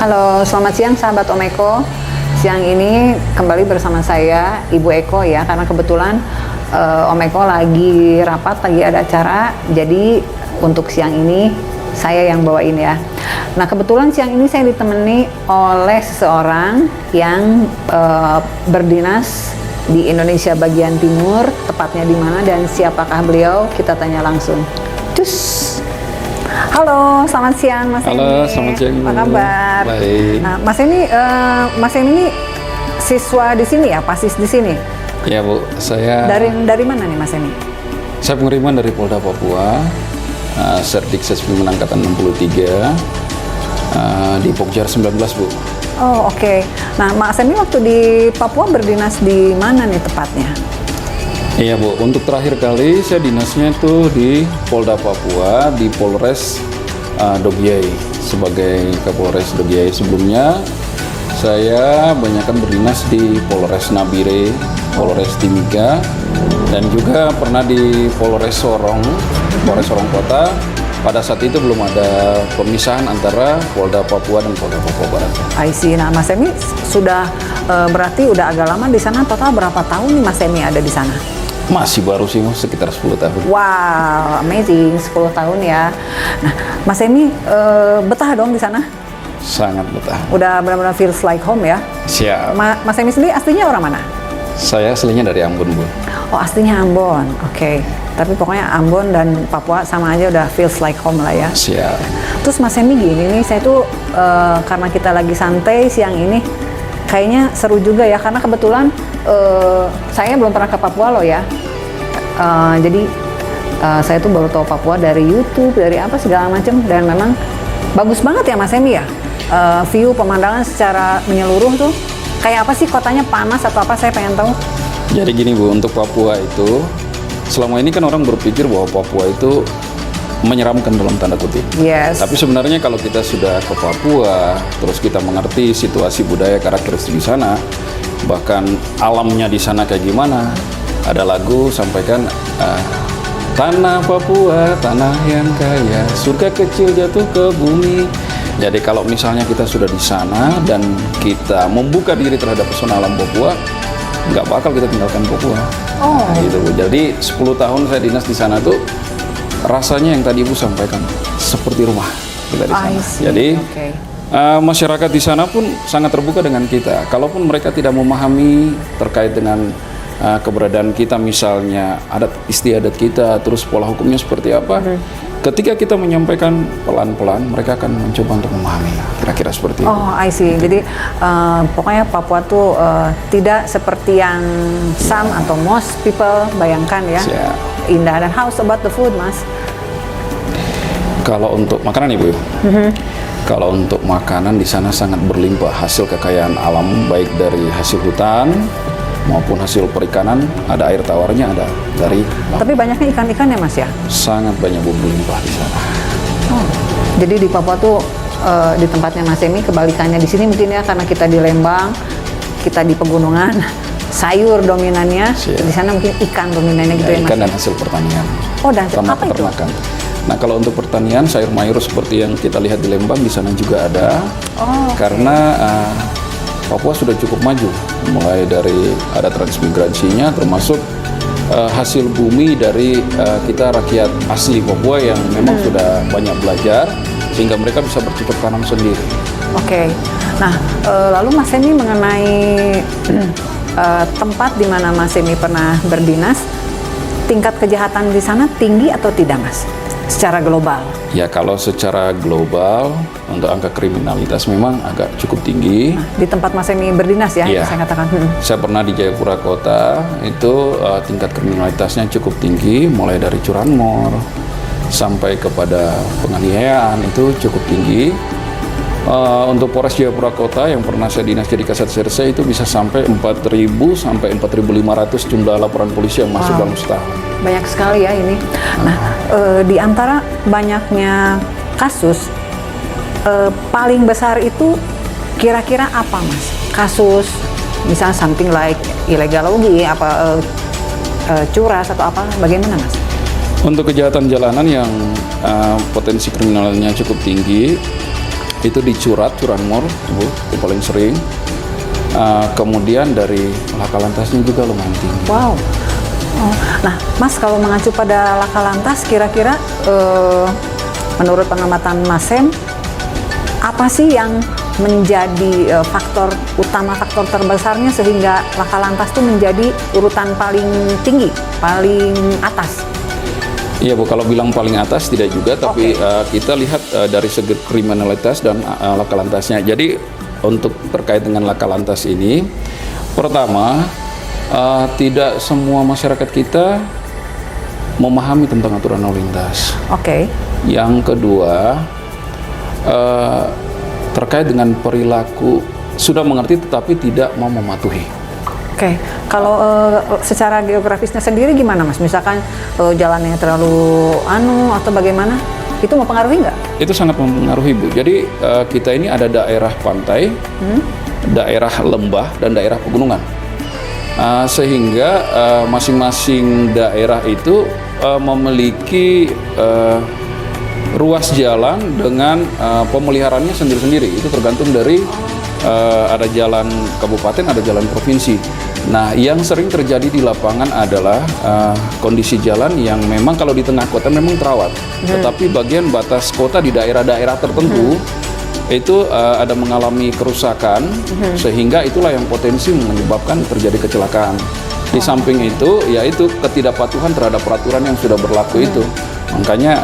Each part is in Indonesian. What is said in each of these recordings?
Halo, selamat siang sahabat Om Eko. Siang ini kembali bersama saya, Ibu Eko ya, karena kebetulan Om Eko lagi rapat, lagi ada acara. Jadi untuk siang ini saya yang bawain ya. Nah kebetulan siang ini saya ditemani oleh seseorang yang berdinas di Indonesia bagian timur, tepatnya di mana dan siapakah beliau? Kita tanya langsung. Cus. Halo, selamat siang Mas Eni. Halo, selamat siang. Apa kabar? Baik. Nah, Mas Eni ini siswa di sini ya, pasis di sini. Ya Bu, saya Dari mana nih Mas Eni? saya pengiriman dari Polda Papua, Serdik Sespim Angkatan 63 di Pokjar 19 Bu. Oh oke. Nah Mas Eni waktu di Papua berdinas di mana nih tepatnya? Iya Bu, untuk terakhir kali saya dinasnya tuh di Polda Papua di Polres Dogiai sebagai Kapolres Dogiai. Sebelumnya saya banyakkan berdinas di Polres Nabire, Polres Timika, dan juga pernah di Polres Sorong Kota. Pada saat itu belum ada pemisahan antara Polda Papua dan Polda Papua Barat. I see. Nah Mas Eni sudah berarti udah agak lama di sana. Total berapa tahun nih Mas Eni ada di sana? Masih baru sih, sekitar 10 tahun. Wow, amazing, 10 tahun ya. Nah, Mas Eni betah dong di sana? Sangat betah. Udah benar-benar feels like home ya? Siap. Mas Eni sendiri aslinya orang mana? Saya aslinya dari Ambon, Bu. Oh, aslinya Ambon, oke. Tapi pokoknya Ambon dan Papua sama aja udah feels like home lah ya. Siap. Terus Mas Eni gini nih, saya tuh karena kita lagi santai siang ini, kayaknya seru juga ya, karena kebetulan saya belum pernah ke Papua loh ya. Jadi saya tuh baru tahu Papua dari YouTube, dari apa segala macam, dan memang bagus banget ya Mas Eni ya. View pemandangan secara menyeluruh tuh kayak apa sih, kotanya panas atau apa, saya pengen tahu. Jadi gini Bu, untuk Papua itu selama ini kan orang berpikir bahwa Papua itu menyeramkan dalam tanda kutip. Yes. Tapi sebenarnya kalau kita sudah ke Papua, terus kita mengerti situasi budaya karakteristik di sana, bahkan alamnya di sana kayak gimana, ada lagu sampaikan tanah Papua, tanah yang kaya, surga kecil jatuh ke bumi. Jadi kalau misalnya kita sudah di sana dan kita membuka diri terhadap pesona alam Papua, nggak bakal kita tinggalkan Papua. Oh. Nah, gitu Bu. Jadi 10 tahun saya dinas di sana tuh rasanya yang tadi Ibu sampaikan seperti rumah kita di sana. I see. Jadi Okay. masyarakat di sana pun sangat terbuka dengan kita. Kalaupun mereka tidak memahami terkait dengan keberadaan kita, misalnya adat istiadat kita, terus pola hukumnya seperti apa, ketika kita menyampaikan pelan-pelan, mereka akan mencoba untuk memahami. Kira-kira seperti itu. Oh, I see. Jadi pokoknya Papua tuh tidak seperti yang some atau most people bayangkan ya. Siap. Indah. Dan how's about the food, Mas? Kalau untuk makanan Ibu, kalau untuk makanan di sana sangat berlimpah, hasil kekayaan alam baik dari hasil hutan maupun hasil perikanan, ada air tawarnya, ada dari Tapi banyaknya ikan-ikan ya, Mas ya? sangat banyak Bu, berlimpah di sana. Oh. Jadi di Papua tuh di tempatnya Mas Emi kebalikannya, di sini mungkin ya, karena kita di Lembang, kita di pegunungan, sayur dominannya, Siap. di sana mungkin ikan dominannya gitu ya, Mas? Ikan dan hasil pertanian. Oh, dan Sama apa itu? peternakan. Nah, kalau untuk pertanian, sayur mayur seperti yang kita lihat di Lembang di sana juga ada. Oh, Karena Papua sudah cukup maju, mulai dari ada transmigrasinya, termasuk hasil bumi dari kita rakyat asli Papua yang memang sudah banyak belajar, sehingga mereka bisa bercocok tanam sendiri. Oke. Nah, lalu Mas Emi mengenai tempat di mana Mas Emi pernah berdinas, tingkat kejahatan di sana tinggi atau tidak, Mas? Secara global. Ya, kalau secara global untuk angka kriminalitas memang agak cukup tinggi. Di tempat Mas Emi berdinas ya, Iya. saya katakan. Saya pernah di Jayapura Kota, itu tingkat kriminalitasnya cukup tinggi, mulai dari curanmor sampai kepada penganiayaan itu cukup tinggi. Untuk Polres Jayapura Kota yang pernah saya dinas jadi Kasat Serse itu bisa sampai 4.000 sampai 4.500 jumlah laporan polisi yang masuk dalam setahun. Banyak sekali ya ini. Nah, di antara banyaknya kasus, paling besar itu kira-kira apa, Mas? Kasus misalnya something like illegal logging, apa curas atau apa, bagaimana, Mas? Untuk kejahatan jalanan yang potensi kriminalnya cukup tinggi, itu di Curanmor, Bu, itu paling sering. Kemudian dari laka lantasnya juga lumayan tinggi. Wow. Oh. Nah, Mas, kalau mengacu pada laka lantas, kira-kira menurut pengamatan Mas Sem, apa sih yang menjadi faktor utama, faktor terbesarnya sehingga laka lantas itu menjadi urutan paling tinggi, paling atas? Iya Bu, kalau bilang paling atas tidak juga, tapi kita lihat dari segi kriminalitas dan laka lantasnya. Jadi untuk terkait dengan laka lantas ini, pertama, tidak semua masyarakat kita memahami tentang aturan lalu lintas. Oke. Yang kedua, terkait dengan perilaku sudah mengerti tetapi tidak mau mematuhi. Oke, kalau secara geografisnya sendiri gimana, Mas? Misalkan jalannya terlalu atau bagaimana? Itu mempengaruhi nggak? Itu sangat mempengaruhi, Bu. Jadi kita ini ada daerah pantai, daerah lembah, dan daerah pegunungan. Sehingga masing-masing daerah itu memiliki ruas jalan dengan pemeliharaannya sendiri-sendiri. Itu tergantung dari ada jalan kabupaten, ada jalan provinsi. Nah, yang sering terjadi di lapangan adalah kondisi jalan yang memang kalau di tengah kota memang terawat, tetapi bagian batas kota di daerah-daerah tertentu itu ada mengalami kerusakan, sehingga itulah yang potensi menyebabkan terjadi kecelakaan. Di samping itu, yaitu ketidakpatuhan terhadap peraturan yang sudah berlaku itu. Makanya,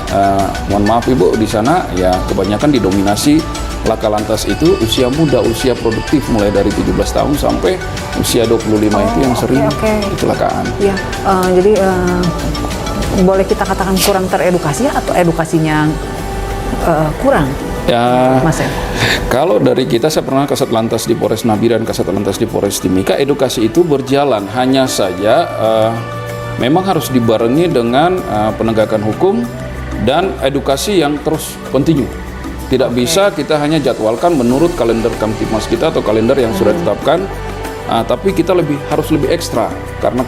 mohon maaf Ibu, di sana ya kebanyakan didominasi laka lantas itu usia muda, usia produktif, mulai dari 17 tahun sampai usia 25 itu yang sering kecelakaan. Ya, jadi boleh kita katakan kurang teredukasi atau edukasinya kurang? Ya, Mas ya? Kalau dari kita, saya pernah kasat lantas di Polres Nabi dan kasat lantas di Polres Timika, edukasi itu berjalan, hanya saja memang harus dibarengi dengan penegakan hukum dan edukasi yang terus kontinu. Tidak bisa kita hanya jadwalkan menurut kalender Kamtibmas kita atau kalender yang sudah ditetapkan, tapi kita harus lebih ekstra karena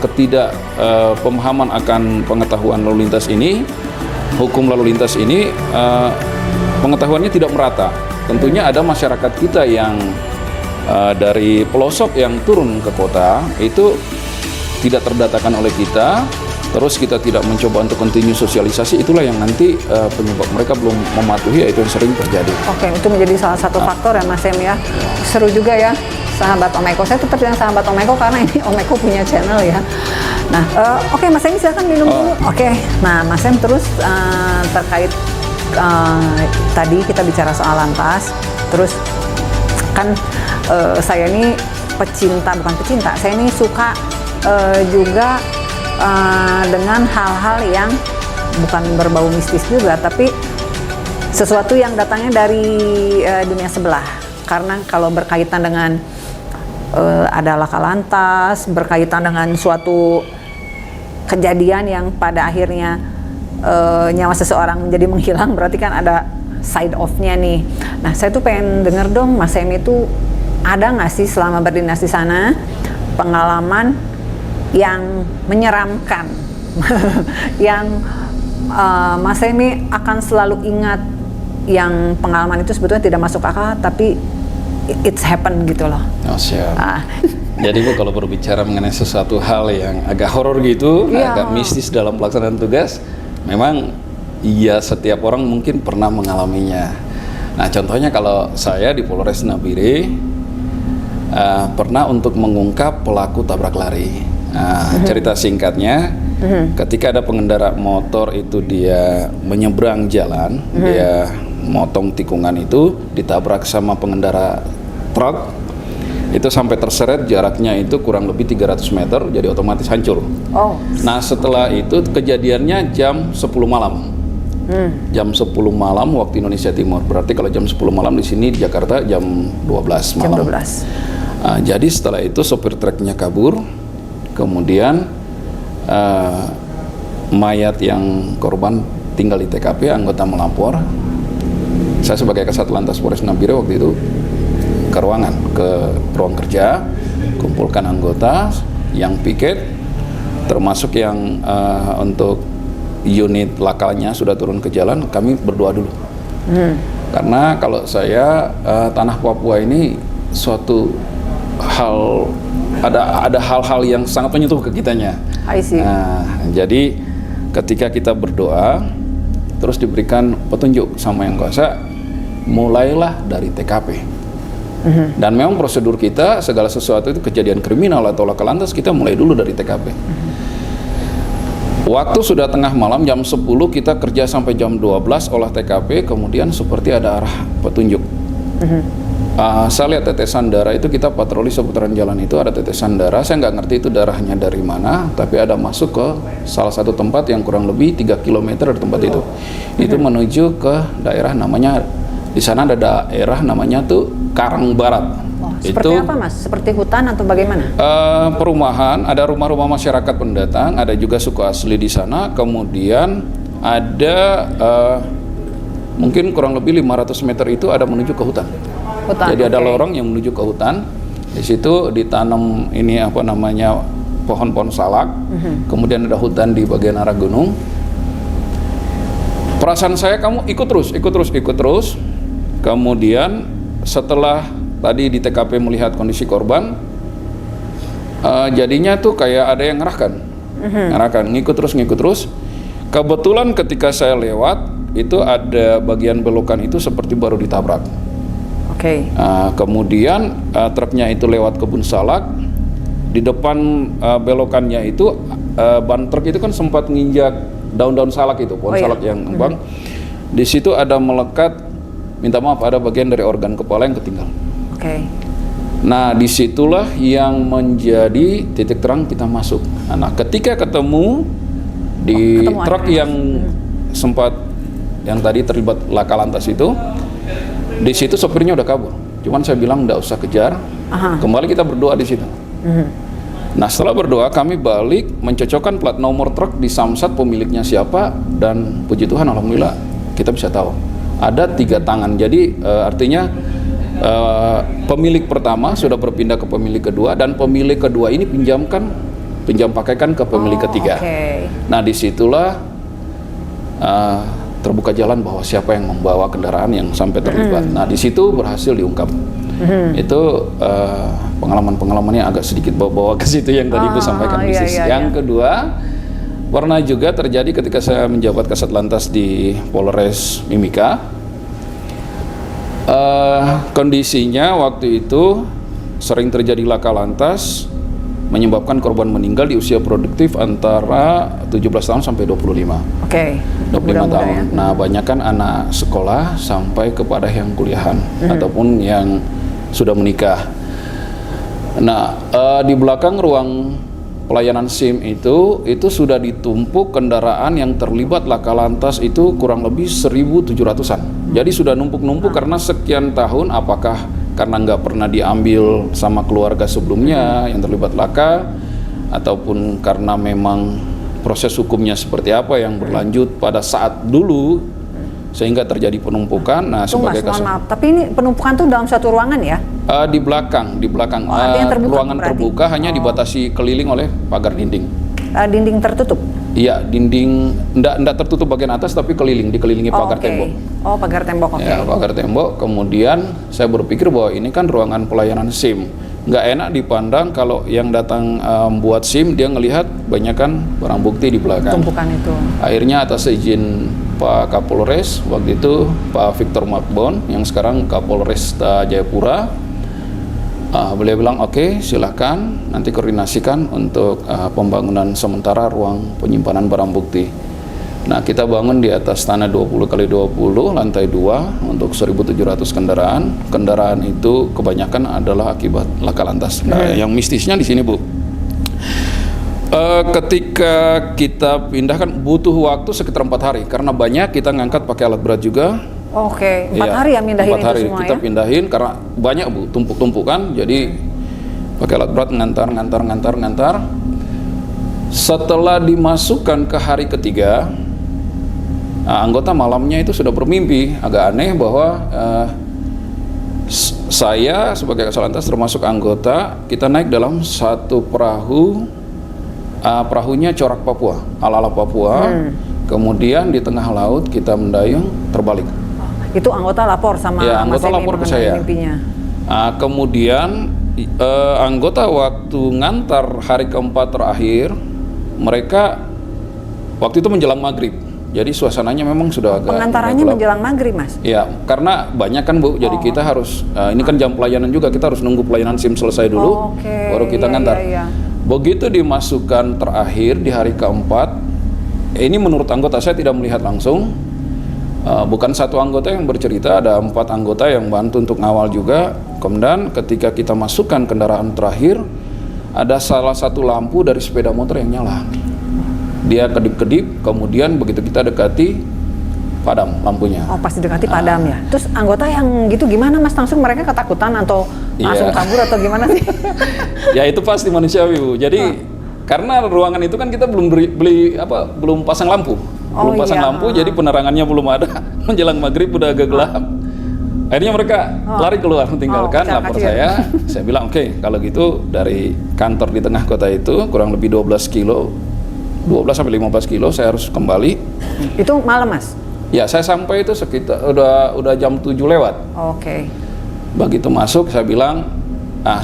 pemahaman akan pengetahuan lalu lintas ini, hukum lalu lintas ini, pengetahuannya tidak merata. Tentunya ada masyarakat kita yang dari pelosok yang turun ke kota itu tidak terdatakan oleh kita. Terus kita tidak mencoba untuk continue sosialisasi, itulah yang nanti penyebab mereka belum mematuhi, yaitu yang sering terjadi. Oke, itu menjadi salah satu faktor ya Mas Sem ya. Seru juga ya, sahabat Om Eko. Saya tetap bilang sahabat Om Eko karena ini Om Eko punya channel ya. Nah, oke Mas Sem, silakan minum dulu. Oke, nah Mas Sem terus terkait tadi kita bicara soal lantas, terus kan saya ini bukan pecinta, saya ini suka juga dengan hal-hal yang bukan berbau mistis juga, tapi sesuatu yang datangnya dari dunia sebelah. Karena kalau berkaitan dengan ada laka lantas, berkaitan dengan suatu kejadian yang pada akhirnya nyawa seseorang menjadi menghilang, berarti kan ada side off-nya nih. Nah, saya tuh pengen denger dong, Mas Sem itu ada nggak sih selama berdinas di sana pengalaman yang menyeramkan yang Mas Semi akan selalu ingat, yang pengalaman itu sebetulnya tidak masuk akal tapi it's happen gitu loh. Oh, siap. Jadi Bu, kalau berbicara mengenai sesuatu hal yang agak horor gitu, agak mistis dalam pelaksanaan tugas, memang iya setiap orang mungkin pernah mengalaminya. Nah, contohnya kalau saya di Polres Nabire pernah untuk mengungkap pelaku tabrak lari. Nah, cerita singkatnya, ketika ada pengendara motor itu dia menyeberang jalan, dia motong tikungan itu, ditabrak sama pengendara truk, itu sampai terseret, jaraknya itu kurang lebih 300 meter, jadi otomatis hancur. Nah, setelah itu kejadiannya jam 10 malam. Jam 10 malam waktu Indonesia Timur. Berarti kalau jam 10 malam di sini di Jakarta jam 12 malam. Jam 12. Jadi setelah itu sopir truknya kabur. Kemudian mayat yang korban tinggal di TKP, anggota melapor. Saya sebagai kasat lantas Polres Nabire waktu itu ke ruang kerja, kumpulkan anggota yang piket, termasuk yang untuk unit lakalnya sudah turun ke jalan. Kami berdoa dulu. Karena kalau saya tanah Papua ini suatu hal, ada hal-hal yang sangat menyentuh ke kitanya. I see. Nah, jadi ketika kita berdoa terus diberikan petunjuk sama Yang Kuasa, mulailah dari TKP. Dan memang prosedur kita segala sesuatu itu kejadian kriminal atau laka lantas kita mulai dulu dari TKP. Waktu sudah tengah malam jam 10 kita kerja sampai jam 12 olah TKP, kemudian seperti ada arah petunjuk. Saya lihat tetesan darah itu, kita patroli seputaran jalan itu ada tetesan darah. Saya nggak ngerti itu darahnya dari mana, tapi ada masuk ke salah satu tempat yang kurang lebih 3 km dari tempat itu. Itu menuju ke daerah namanya, di sana ada daerah namanya tuh Karang Barat. Seperti apa Mas? Seperti hutan atau bagaimana? Perumahan, ada rumah-rumah masyarakat pendatang, ada juga suku asli di sana. Kemudian ada mungkin kurang lebih 500 meter itu ada menuju ke hutan. Jadi ada lorong yang menuju ke hutan. Di situ ditanam ini apa namanya, pohon-pohon salak. Kemudian ada hutan di bagian arah gunung. Perasaan saya, kamu ikut terus. Kemudian setelah tadi di TKP melihat kondisi korban, jadinya tuh kayak ada yang ngerahkan, ngikut terus. Kebetulan ketika saya lewat, itu ada bagian belokan itu seperti baru ditabrak. Kemudian truknya itu lewat kebun salak. Di depan belokannya itu ban truk itu kan sempat nginjak daun-daun salak itu, pohon salak yang kembang. Di situ ada melekat, minta maaf, ada bagian dari organ kepala yang ketinggal. Nah, disitulah yang menjadi titik terang kita masuk. Nah, ketika ketemu di truk yang sempat, yang tadi terlibat laka lantas itu, di situ sopirnya udah kabur. Cuman saya bilang nggak usah kejar, kembali kita berdoa di situ. Nah, setelah berdoa kami balik mencocokkan plat nomor truk di Samsat pemiliknya siapa, dan puji Tuhan alhamdulillah kita bisa tahu ada 3 tangan. Jadi artinya pemilik pertama sudah berpindah ke pemilik kedua, dan pemilik kedua ini pinjam pakaikan ke pemilik ketiga. Nah, disitulah terbuka jalan bahwa siapa yang membawa kendaraan yang sampai terlibat. Nah, di situ berhasil diungkap. Itu pengalaman-pengalaman yang agak sedikit bawa ke situ yang tadi Ibu sampaikan. Yang kedua, pernah juga terjadi ketika saya menjabat Kasat Lantas di Polres Mimika. Kondisinya waktu itu sering terjadi laka lantas menyebabkan korban meninggal di usia produktif antara 17 tahun sampai 25. 25 tahun. Ya. Nah, banyak kan anak sekolah sampai kepada yang kuliahan ataupun yang sudah menikah. Nah, di belakang ruang pelayanan SIM itu sudah ditumpuk kendaraan yang terlibat laka lantas itu kurang lebih 1.700-an. Jadi sudah numpuk-numpuk karena sekian tahun, apakah karena nggak pernah diambil sama keluarga sebelumnya yang terlibat laka, ataupun karena memang proses hukumnya seperti apa yang berlanjut pada saat dulu sehingga terjadi penumpukan. Nah, sebagai Mas, mohon maaf, tapi ini penumpukan tuh dalam satu ruangan ya? Di belakang, ruangan terbuka hanya dibatasi keliling oleh pagar dinding. Dinding tertutup? Iya, dinding enggak tertutup bagian atas, tapi dikelilingi pagar tembok. Oh, pagar tembok, Ya, pagar tembok. Kemudian saya berpikir bahwa ini kan ruangan pelayanan SIM. Nggak enak dipandang kalau yang datang buat SIM, dia ngelihat banyak kan barang bukti di belakang. Tumpukan itu. Akhirnya atas izin Pak Kapolres, waktu itu Pak Victor Makbon, yang sekarang Kapolres Jayapura, beliau bilang oke, silakan nanti koordinasikan untuk pembangunan sementara ruang penyimpanan barang bukti. Nah, kita bangun di atas tanah 20x20 lantai 2 untuk 1.700 kendaraan. Kendaraan itu kebanyakan adalah akibat laka lantas. Nah, yang mistisnya di sini, Bu, ketika kita pindahkan butuh waktu sekitar 4 hari karena banyak, kita ngangkat pakai alat berat juga. 4 hari ya mindahin 4 hari itu semua kita ya? pindahin karena banyak, Bu, tumpuk-tumpukan. Jadi pakai alat berat ngantar. Setelah dimasukkan ke hari ketiga, anggota malamnya itu sudah bermimpi. Agak aneh bahwa saya sebagai Kasat Lantas termasuk anggota, kita naik dalam satu perahu, perahunya corak Papua, ala-ala Papua. Kemudian di tengah laut kita mendayung terbalik. Itu anggota lapor sama Ya, Mas anggota Emi lapor ke mengenai saya. mimpinya. Kemudian anggota waktu ngantar hari keempat terakhir, mereka waktu itu menjelang maghrib. Jadi suasananya memang sudah agak Pengantarannya gelap. menjelang maghrib, Mas. Ya, karena banyak kan Bu, jadi kita harus, ini kan jam pelayanan juga, kita harus nunggu pelayanan SIM selesai dulu, Oke, baru kita iya, ngantar. iya, iya. Begitu dimasukkan terakhir di hari keempat, ini menurut anggota saya tidak melihat langsung, bukan satu anggota yang bercerita, ada 4 anggota yang bantu untuk ngawal juga. Kemudian ketika kita masukkan kendaraan terakhir, ada salah satu lampu dari sepeda motor yang nyala. Dia kedip-kedip, kemudian begitu kita dekati, padam lampunya. Oh, pas didekati padam ya. Terus anggota yang gitu gimana, Mas? Langsung mereka ketakutan atau langsung Iya. kabur atau gimana sih? Ya itu pasti manusiawi Bu. Jadi karena ruangan itu kan kita belum belum pasang lampu, belum pasang iya. lampu, jadi penerangannya belum ada. Menjelang maghrib udah agak gelap. Akhirnya mereka lari keluar, tinggalkan lapor kecil. saya. Saya bilang oke, kalau gitu dari kantor di tengah kota itu kurang lebih 12 sampai 15 kilo saya harus kembali. Itu malam, Mas? Ya saya sampai itu sekitar udah jam 7 lewat. Oke. Begitu masuk saya bilang,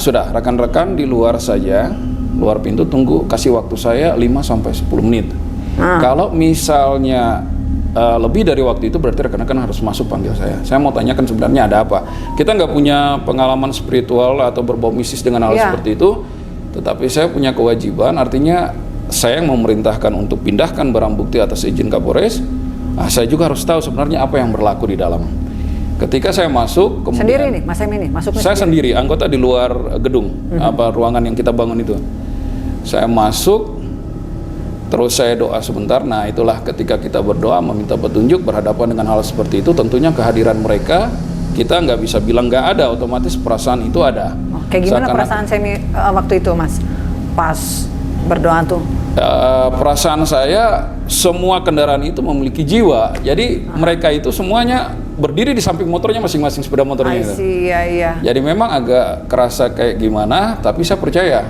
sudah rekan-rekan di luar saja, luar pintu tunggu, kasih waktu saya 5 sampai 10 menit. Kalau misalnya lebih dari waktu itu berarti rekan-rekan harus masuk panggil saya. Saya mau tanyakan sebenarnya ada apa. Kita nggak punya pengalaman spiritual atau berbau mistis dengan hal seperti itu, tetapi saya punya kewajiban, artinya saya yang memerintahkan untuk pindahkan barang bukti atas izin Kapolres. Saya juga harus tahu sebenarnya apa yang berlaku di dalam. Ketika saya masuk, kemudian Sendiri nih, Mas Emi nih, masuknya saya sendiri, anggota di luar gedung, ruangan yang kita bangun itu. Saya masuk, terus saya doa sebentar. Nah, itulah ketika kita berdoa meminta petunjuk berhadapan dengan hal seperti itu, tentunya kehadiran mereka kita nggak bisa bilang nggak ada, otomatis perasaan itu ada. Kayak gimana perasaan Semi waktu itu, Mas? Pas berdoa tuh. Perasaan saya, semua kendaraan itu memiliki jiwa. Jadi mereka itu semuanya berdiri di samping motornya masing-masing, sepeda motornya itu. Iya. Jadi memang agak kerasa kayak gimana, tapi saya percaya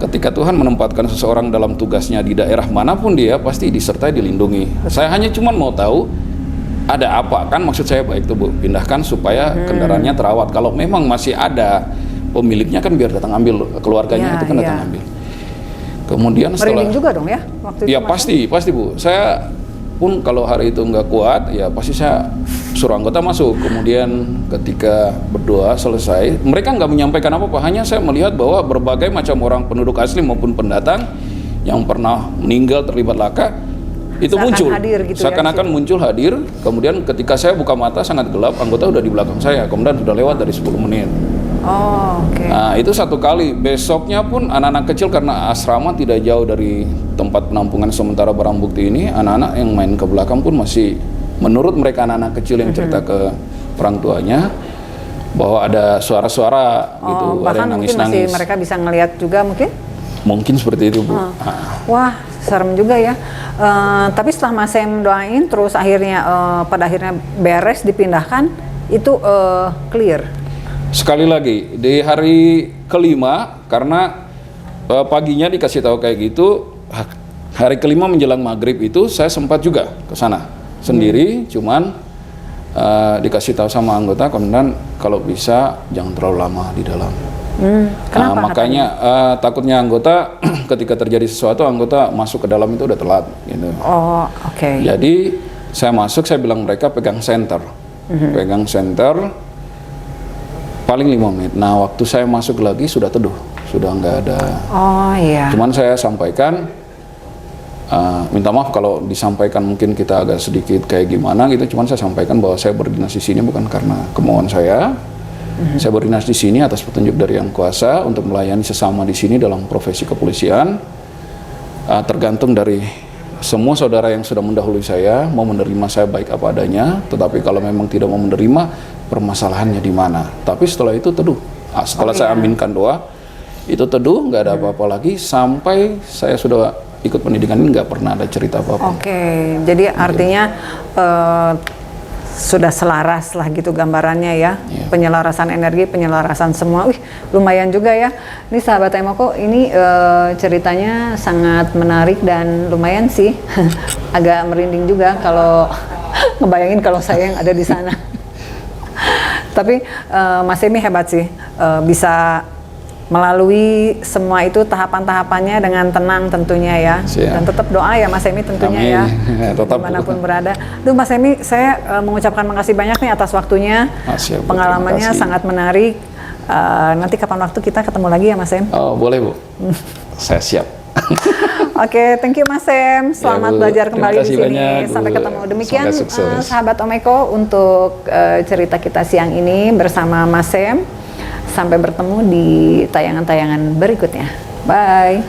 ketika Tuhan menempatkan seseorang dalam tugasnya di daerah manapun dia pasti disertai, dilindungi. Saya hanya cuma mau tahu ada apa, kan maksud saya baik tuh Bu, pindahkan supaya kendaraannya terawat. Kalau memang masih ada pemiliknya kan biar datang ambil, keluarganya itu kan datang ambil. Kemudian setelah merinding juga dong ya waktu itu. Ya pasti Bu. Saya pun kalau hari itu nggak kuat, ya pasti saya suruh anggota masuk. Kemudian ketika berdoa selesai, mereka nggak menyampaikan apa-apa, hanya saya melihat bahwa berbagai macam orang penduduk asli maupun pendatang yang pernah meninggal terlibat laka itu muncul. Seakan-akan muncul hadir. Kemudian ketika saya buka mata sangat gelap, anggota udah di belakang saya. Kemudian sudah lewat dari 10 menit. Oke. Nah itu satu kali. Besoknya pun anak-anak kecil, karena asrama tidak jauh dari tempat penampungan sementara barang bukti ini, anak-anak yang main ke belakang pun masih, menurut mereka anak-anak kecil yang cerita ke orang tuanya bahwa ada suara-suara gitu, ada yang nangis-nangis. Mereka bisa ngelihat juga mungkin? Mungkin seperti itu Bu. Wah serem juga ya. Tapi setelah Mas Sem doain, terus akhirnya pada akhirnya beres, dipindahkan, itu clear. Sekali lagi di hari kelima, karena paginya dikasih tahu kayak gitu, hari kelima menjelang maghrib itu saya sempat juga ke sana sendiri, cuman dikasih tahu sama anggota, kemudian kalau bisa jangan terlalu lama di dalam. Kenapa? Makanya takutnya anggota ketika terjadi sesuatu, anggota masuk ke dalam itu udah telat gitu. Oh, oke. Jadi saya masuk, saya bilang mereka pegang senter, pegang senter paling 5 menit. Nah waktu saya masuk lagi sudah teduh, sudah nggak ada. Oh iya. Cuman saya sampaikan, minta maaf kalau disampaikan mungkin kita agak sedikit kayak gimana gitu. Cuman saya sampaikan bahwa saya berdinas di sini bukan karena kemauan saya. Saya berdinas di sini atas petunjuk dari Yang Kuasa untuk melayani sesama di sini dalam profesi kepolisian. Tergantung dari semua saudara yang sudah mendahului saya mau menerima saya baik apa adanya. Tetapi kalau memang tidak mau menerima, permasalahannya di mana. Tapi setelah itu teduh. Setelah saya aminkan doa, itu teduh, nggak ada apa-apa lagi. Sampai saya sudah ikut pendidikan ini nggak pernah ada cerita apa-apa. Oke, jadi artinya sudah selaras lah gitu gambarannya ya. Penyelarasan energi, penyelarasan semua. Wih, lumayan juga ya. Ini sahabat Emoko, ini ceritanya sangat menarik dan lumayan sih. Agak merinding juga kalau ngebayangin kalau saya yang ada di sana. Tapi Mas Emi hebat sih, bisa melalui semua itu tahapan-tahapannya dengan tenang tentunya ya. Siap. Dan tetap doa ya Mas Emi tentunya. Amin. Ya, Tetap, Bu. dimanapun berada. Duh Mas Emi, saya mengucapkan makasih banyak nih atas waktunya. Siap, Bu. Pengalamannya Terima kasih. sangat menarik. Nanti kapan waktu kita ketemu lagi ya Mas Em. Oh, boleh Bu. Saya siap. Oke, thank you Mas Em. Selamat Bu. belajar Terima kembali di kasih sini. banyak, Bu. Sampai ketemu. Demikian Semoga sukses. sahabat Om Eko untuk cerita kita siang ini bersama Mas Em. Sampai bertemu di tayangan-tayangan berikutnya. Bye.